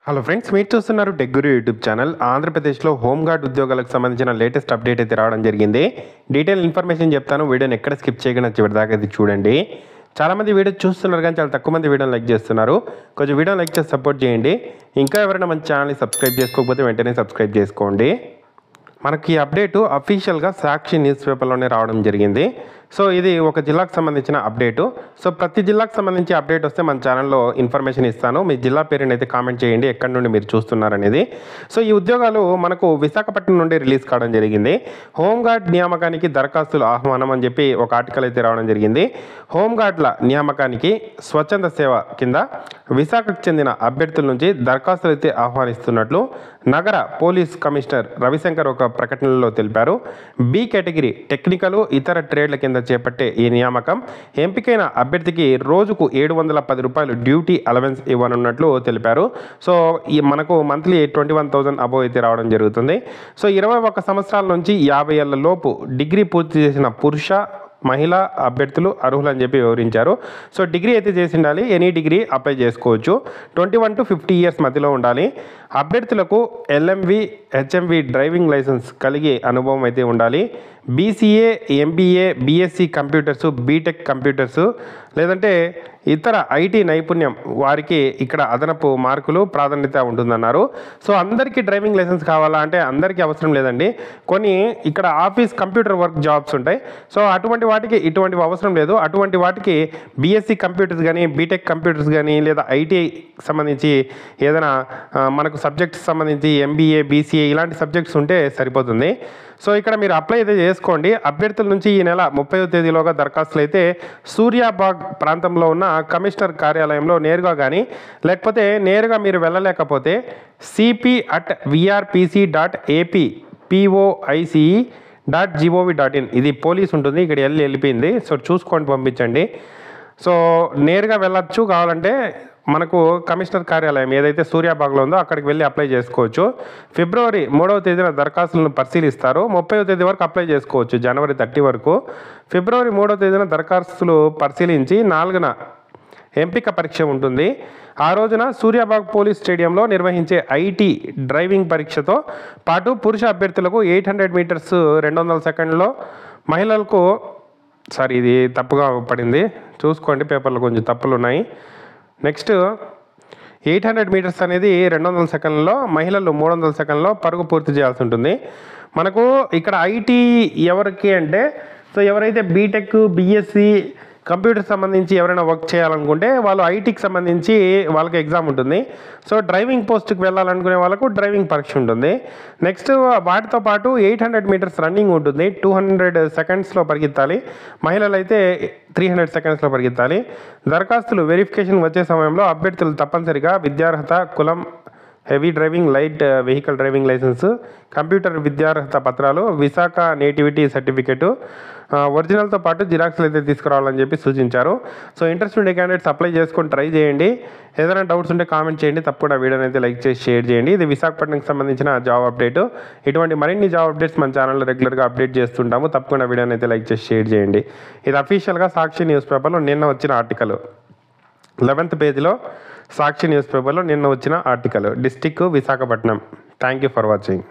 Hello friends, మీరు చూస్తున్నారు tech గురు YouTube channel. ఆంధ్రప్రదేశ్లో హోంగార్డ్ ఉద్యోగాలకు సంబంధించిన లేటెస్ట్ అప్డేట్ అయితే రావడం జరిగింది. డీటెయిల్ ఇన్ఫర్మేషన్ చెప్తాను. వీడియోని ఎక్కడ స్కిప్ చేయకుండా చివరిదాకా అయితే చూడండి. చాలామంది వీడియో చూస్తున్నారు కానీ చాలా తక్కువ మంది వీడియోని లైక్ చేస్తున్నారు. కొంచెం వీడియోని లైక్ చేసి సపోర్ట్ చేయండి. ఇంకా ఎవరైనా మన ఛానల్ని సబ్స్క్రైబ్ చేసుకోకపోతే వెంటనే సబ్స్క్రైబ్ చేసుకోండి. మనకి అప్డేటు అఫీషియల్గా సాక్షి న్యూస్ పేపర్లోనే రావడం జరిగింది. సో ఇది ఒక జిల్లాకు సంబంధించిన అప్డేటు. సో ప్రతి జిల్లాకు సంబంధించి అప్డేట్ వస్తే మన ఛానల్లో ఇన్ఫర్మేషన్ ఇస్తాను. మీ జిల్లా పేరుని అయితే కామెంట్ చేయండి, ఎక్కడి నుండి మీరు చూస్తున్నారనేది. సో ఈ ఉద్యోగాలు మనకు విశాఖపట్నం నుండి రిలీజ్ కావడం జరిగింది. హోంగార్డ్ నియామకానికి దరఖాస్తులు ఆహ్వానం అని చెప్పి ఒక ఆర్టికల్ అయితే రావడం జరిగింది. హోంగార్డ్ల నియామకానికి స్వచ్ఛంద సేవ కింద విశాఖకు చెందిన అభ్యర్థుల నుంచి దరఖాస్తులు అయితే ఆహ్వానిస్తున్నట్లు నగర పోలీస్ కమిషనర్ రవిశంకర్ ఒక ప్రకటనలో తెలిపారు. బి కేటగిరీ టెక్నికల్ ఇతర ట్రేడ్ల కింద చేపట్టే ఈ నియామకం ఎంపికైన అభ్యర్థికి రోజుకు 710 రూపాయలు డ్యూటీ అలవెన్స్ ఇవ్వనున్నట్లు తెలిపారు. సో ఈ మనకు మంత్లీ 21,000 అబోవ్ అయితే రావడం జరుగుతుంది. సో 21 సంవత్సరాల నుంచి 50 ఏళ్ల లోపు డిగ్రీ పూర్తి చేసిన పురుష మహిళా అభ్యర్థులు అర్హులని చెప్పి వివరించారు. సో డిగ్రీ అయితే చేసి ఉండాలి, ఎనీ డిగ్రీ అప్లై చేసుకోవచ్చు. 21 to 50 ఇయర్స్ మధ్యలో ఉండాలి. అభ్యర్థులకు ఎల్ఎంవి హెచ్ఎంవి డ్రైవింగ్ లైసెన్స్ కలిగి అనుభవం అయితే ఉండాలి. BCA MBA BSc computers BTech computers లేదంటే ఇతర ఐటీ నైపుణ్యం వారికి ఇక్కడ అదనపు మార్కులు ప్రాధాన్యత ఉంటుందన్నారు. సో అందరికీ డ్రైవింగ్ లైసెన్స్ కావాలా అంటే అందరికీ అవసరం లేదండి. కొన్ని ఇక్కడ ఆఫీస్ కంప్యూటర్ వర్క్ జాబ్స్ ఉంటాయి. సో అటువంటి వాటికి ఇటువంటివి అవసరం లేదు. అటువంటి వాటికి బీఎస్సీ కంప్యూటర్స్ కానీ బీటెక్ కంప్యూటర్స్ కానీ లేదా ఐటీ సంబంధించి ఏదైనా మనకు సబ్జెక్ట్స్ సంబంధించి ఎంబీఏ బీసీఏ ఇలాంటి సబ్జెక్ట్స్ ఉంటే సరిపోతుంది. సో ఇక్కడ మీరు అప్లై అయితే చేసుకోండి. అభ్యర్థుల నుంచి ఈ నెల 30వ తేదీలోగా దరఖాస్తులు అయితే సూర్యాబాగ్ ప్రాంతంలో ఉన్న కమిషనర్ కార్యాలయంలో నేరుగా కానీ లేకపోతే నేరుగా మీరు వెళ్ళలేకపోతే cp@vrpc.ap.poice.gov.in ఇది పోలీస్ ఉంటుంది, ఇక్కడ వెళ్ళిపోయింది. సో చూసుకొని పంపించండి. సో నేరుగా వెళ్ళచ్చు. కావాలంటే మనకు కమిషనర్ కార్యాలయం ఏదైతే సూర్యాబాగ్లో ఉందో అక్కడికి వెళ్ళి అప్లై చేసుకోవచ్చు. ఫిబ్రవరి 3వ తేదీన దరఖాస్తులను పరిశీలిస్తారు. 30వ తేదీ వరకు అప్లై చేసుకోవచ్చు, జనవరి 30 వరకు. ఫిబ్రవరి 3వ తేదీన దరఖాస్తులు పరిశీలించి 4న ఎంపిక పరీక్ష ఉంటుంది. ఆ రోజున సూర్యాబాగ్ పోలీస్ స్టేడియంలో నిర్వహించే ఐటీ డ్రైవింగ్ పరీక్షతో పాటు పురుష అభ్యర్థులకు 800 మీటర్స్ 200 సెకండ్లో, మహిళలకు ఇది తప్పుగా పడింది, చూసుకోండి, పేపర్లో కొంచెం తప్పులు ఉన్నాయి. నెక్స్ట్ 800 మీటర్స్ అనేది 200 సెకండ్లలో, మహిళలు 300 సెకండ్లో పరుగు పూర్తి చేయాల్సి ఉంటుంది. మనకు ఇక్కడ ఐటీ ఎవరికి అంటే సో ఎవరైతే బీటెక్ బీఎస్సీ కంప్యూటర్ సంబంధించి ఎవరైనా వర్క్ చేయాలనుకుంటే వాళ్ళు ఐటీకి సంబంధించి వాళ్ళకి ఎగ్జామ్ ఉంటుంది. సో డ్రైవింగ్ పోస్ట్కి వెళ్ళాలనుకునే వాళ్ళకు డ్రైవింగ్ పరీక్ష ఉంటుంది. నెక్స్ట్ వాటితో పాటు 800 మీటర్స్ రన్నింగ్ ఉంటుంది, 200 సెకండ్స్లో పరిగెత్తాలి. మహిళలు అయితే 300 సెకండ్స్లో పరిగెత్తాలి. దరఖాస్తులు వెరిఫికేషన్ వచ్చే సమయంలో అభ్యర్థులు తప్పనిసరిగా విద్యార్హత, కులం, heavy driving, light vehicle driving license, computer విద్యార్హత పత్రాలు, విశాఖ నేటివిటీ సర్టిఫికేటు ఒరిజినల్తో పాటు జిరాక్స్లు అయితే తీసుకురావాలని చెప్పి సూచించారు. సో ఇంట్రెస్ట్ ఉండే క్యాండిడేట్స్ అప్లై చేసుకొని ట్రై చేయండి. ఏదైనా డౌట్స్ ఉంటే కామెంట్ చేయండి. తప్పకుండా వీడియోని అయితే లైక్ చేసి షేర్ చేయండి. ఇది విశాఖపట్నంకి సంబంధించిన జాబ్ అప్డేట్. ఇటువంటి మరిన్ని జాబ్ అప్డేట్స్ మన ఛానల్లో రెగ్యులర్గా అప్డేట్ చేస్తుంటాము. తప్పకుండా వీడియోని అయితే లైక్ చేసి షేర్ చేయండి. ఇది అఫీషియల్గా సాక్షి న్యూస్ పేపర్లో నిన్న వచ్చిన ఆర్టికల్, 11th పేజీలో సాక్షి న్యూస్ పేపర్లో నిన్న వచ్చిన article, district Visakhapatnam. Thank you for watching.